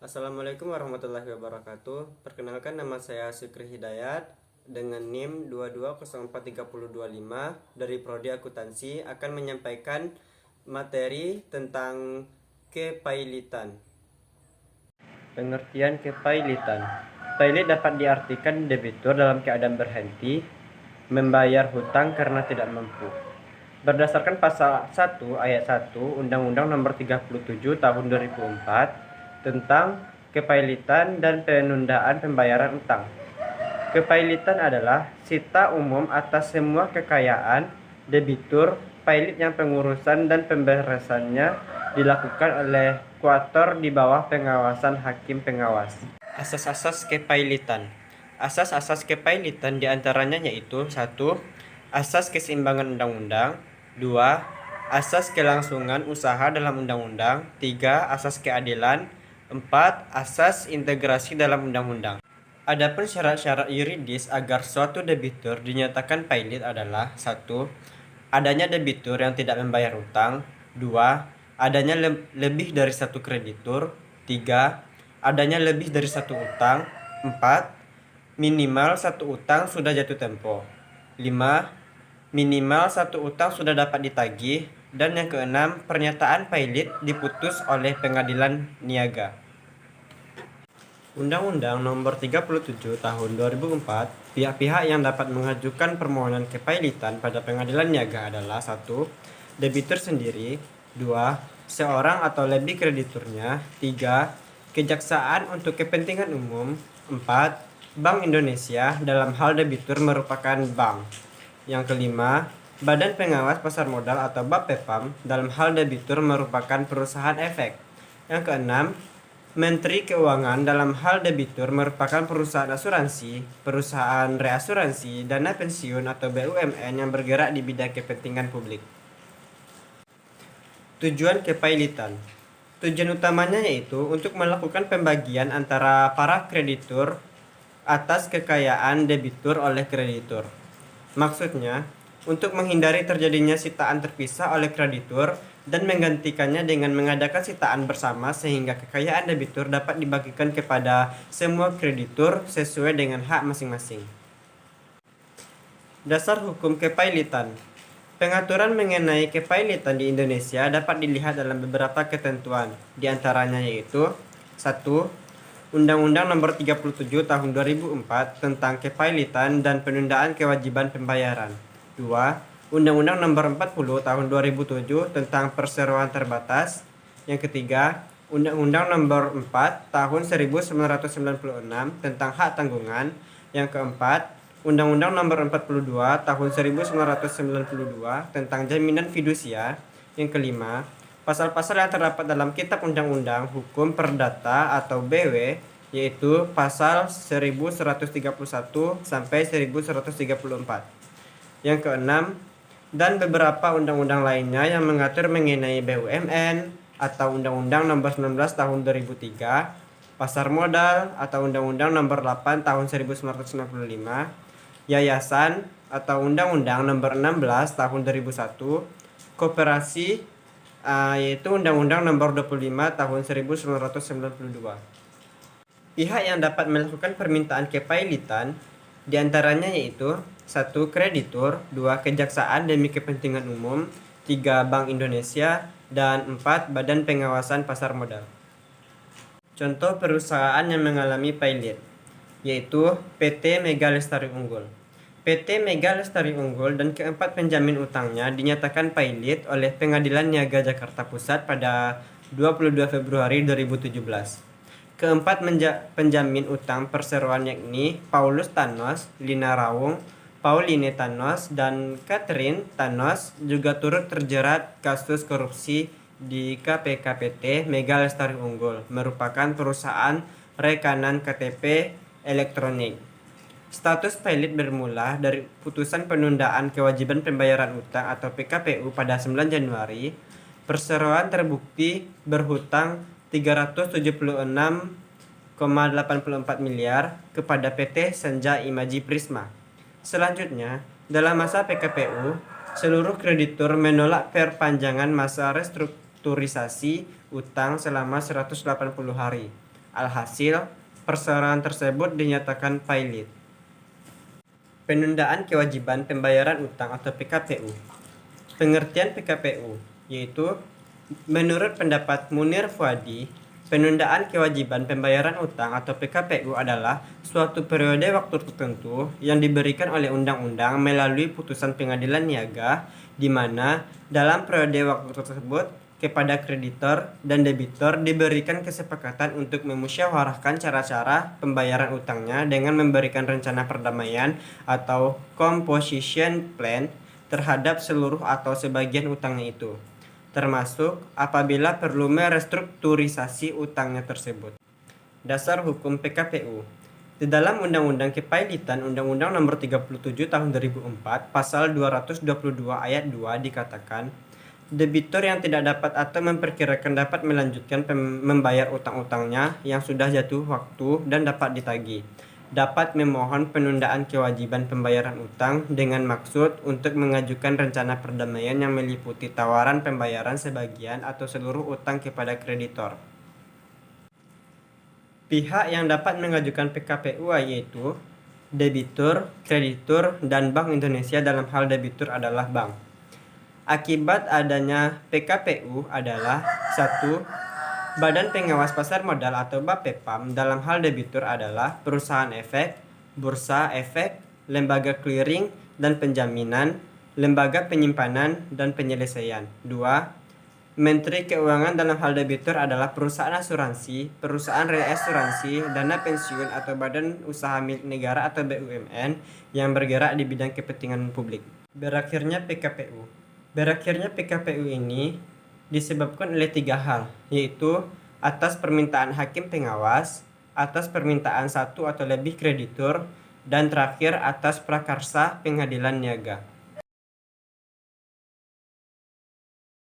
Assalamualaikum warahmatullahi wabarakatuh. Perkenalkan, nama saya Sukri Hidayat dengan NIM 22043025 dari Prodi Akuntansi akan menyampaikan materi tentang kepailitan. Pengertian kepailitan. Pailit dapat diartikan debitur dalam keadaan berhenti membayar hutang karena tidak mampu. Berdasarkan pasal 1 ayat 1 Undang-Undang Nomor 37 Tahun 2004 tentang kepailitan dan penundaan pembayaran utang. Kepailitan adalah sita umum atas semua kekayaan debitur pailit yang pengurusan dan pemberesannya dilakukan oleh kuator di bawah pengawasan hakim pengawas. Asas-asas kepailitan. Asas-asas kepailitan diantaranya yaitu 1. Asas keseimbangan undang-undang. 2. Asas kelangsungan usaha dalam undang-undang. 3. Asas keadilan. 4. Asas integrasi dalam undang-undang. Adapun syarat-syarat yuridis agar suatu debitur dinyatakan pailit adalah 1. Adanya debitur yang tidak membayar utang. 2. Adanya lebih dari satu kreditur. 3. Adanya lebih dari satu utang. 4. Minimal satu utang sudah jatuh tempo. 5. Minimal satu utang sudah dapat ditagih. Dan yang keenam, pernyataan pailit diputus oleh pengadilan niaga. Undang-Undang Nomor 37 Tahun 2004, pihak-pihak yang dapat mengajukan permohonan kepailitan pada pengadilan niaga adalah 1. Debitur sendiri. 2. Seorang atau lebih krediturnya. 3. Kejaksaan untuk kepentingan umum. 4. Bank Indonesia dalam hal debitur merupakan bank. Yang kelima, Badan Pengawas Pasar Modal atau BAPEPAM dalam hal debitur merupakan perusahaan efek. Yang keenam, Menteri Keuangan dalam hal debitur merupakan perusahaan asuransi, perusahaan reasuransi, dana pensiun atau BUMN yang bergerak di bidang kepentingan publik. Tujuan kepailitan. Tujuan utamanya yaitu untuk melakukan pembagian antara para kreditur atas kekayaan debitur oleh kreditur. Maksudnya, untuk menghindari terjadinya sitaan terpisah oleh kreditur dan menggantikannya dengan mengadakan sitaan bersama sehingga kekayaan debitur dapat dibagikan kepada semua kreditur sesuai dengan hak masing-masing. Dasar hukum kepailitan. Pengaturan mengenai kepailitan di Indonesia dapat dilihat dalam beberapa ketentuan, di antaranya yaitu 1. Undang-Undang Nomor 37 Tahun 2004 tentang kepailitan dan penundaan kewajiban pembayaran. 2. Undang-Undang Nomor 40 Tahun 2007 tentang perseroan terbatas. Yang ketiga, Undang-Undang Nomor 4 Tahun 1996 tentang hak tanggungan. Yang keempat, Undang-Undang Nomor 42 Tahun 1992 tentang jaminan fidusia. Yang kelima, pasal-pasal yang terdapat dalam Kitab Undang-Undang Hukum Perdata atau BW, yaitu pasal 1131 sampai 1134. Yang keenam, dan beberapa undang-undang lainnya yang mengatur mengenai BUMN atau Undang-Undang Nomor 19 Tahun 2003, Pasar Modal atau Undang-Undang Nomor 8 Tahun 1995, Yayasan atau Undang-Undang Nomor 16 Tahun 2001, Koperasi yaitu Undang-Undang Nomor 25 Tahun 1992. Pihak yang dapat melakukan permintaan kepailitan diantaranya yaitu 1. Kreditur, 2. Kejaksaan demi kepentingan umum, 3. Bank Indonesia, dan 4. Badan Pengawasan Pasar Modal. Contoh perusahaan yang mengalami pailit yaitu PT Mega Lestari Unggul. PT Mega Lestari Unggul dan keempat penjamin utangnya dinyatakan pailit oleh Pengadilan Niaga Jakarta Pusat pada 22 Februari 2017. Keempat penjamin utang perseroan yakni Paulus Thanos, Lina Rawung, Pauline Thanos, dan Catherine Thanos juga turut terjerat kasus korupsi di KPK PT Mega Lestari Unggul, merupakan perusahaan rekanan KTP elektronik. Status pailit bermula dari putusan penundaan kewajiban pembayaran utang atau PKPU pada 9 Januari. Perseroan terbukti berhutang 376,84 miliar kepada PT Senja Imaji Prisma. Selanjutnya, dalam masa PKPU, seluruh kreditur menolak perpanjangan masa restrukturisasi utang selama 180 hari. Alhasil, persoalan tersebut dinyatakan valid. Penundaan kewajiban pembayaran utang atau PKPU. Pengertian PKPU yaitu menurut pendapat Munir Fuadi, penundaan kewajiban pembayaran utang atau PKPU adalah suatu periode waktu tertentu yang diberikan oleh undang-undang melalui putusan pengadilan niaga, di mana dalam periode waktu tersebut kepada kreditor dan debitur diberikan kesepakatan untuk memusyawarahkan cara-cara pembayaran utangnya dengan memberikan rencana perdamaian atau composition plan terhadap seluruh atau sebagian utangnya itu, termasuk apabila perlu merestrukturisasi utangnya tersebut. Dasar hukum PKPU. Di dalam Undang-Undang Kepailitan Undang-Undang Nomor 37 Tahun 2004, Pasal 222 Ayat 2 dikatakan, debitur yang tidak dapat atau memperkirakan dapat melanjutkan membayar utang-utangnya yang sudah jatuh waktu dan dapat ditagih, dapat memohon penundaan kewajiban pembayaran utang dengan maksud untuk mengajukan rencana perdamaian yang meliputi tawaran pembayaran sebagian atau seluruh utang kepada kreditor. Pihak yang dapat mengajukan PKPU yaitu debitur, kreditur, dan Bank Indonesia. Dalam hal debitur adalah bank. Akibat adanya PKPU adalah 1. Badan Pengawas Pasar Modal atau BAPEPAM. Dalam hal debitur adalah perusahaan efek, bursa efek, lembaga clearing dan penjaminan, lembaga penyimpanan dan penyelesaian. 2. Menteri Keuangan. Dalam hal debitur adalah perusahaan asuransi, perusahaan reasuransi, dana pensiun atau badan usaha milik negara atau BUMN yang bergerak di bidang kepentingan publik. Berakhirnya PKPU. Berakhirnya PKPU ini disebabkan oleh 3 hal, yaitu atas permintaan hakim pengawas, atas permintaan satu atau lebih kreditur, dan terakhir atas prakarsa pengadilan niaga.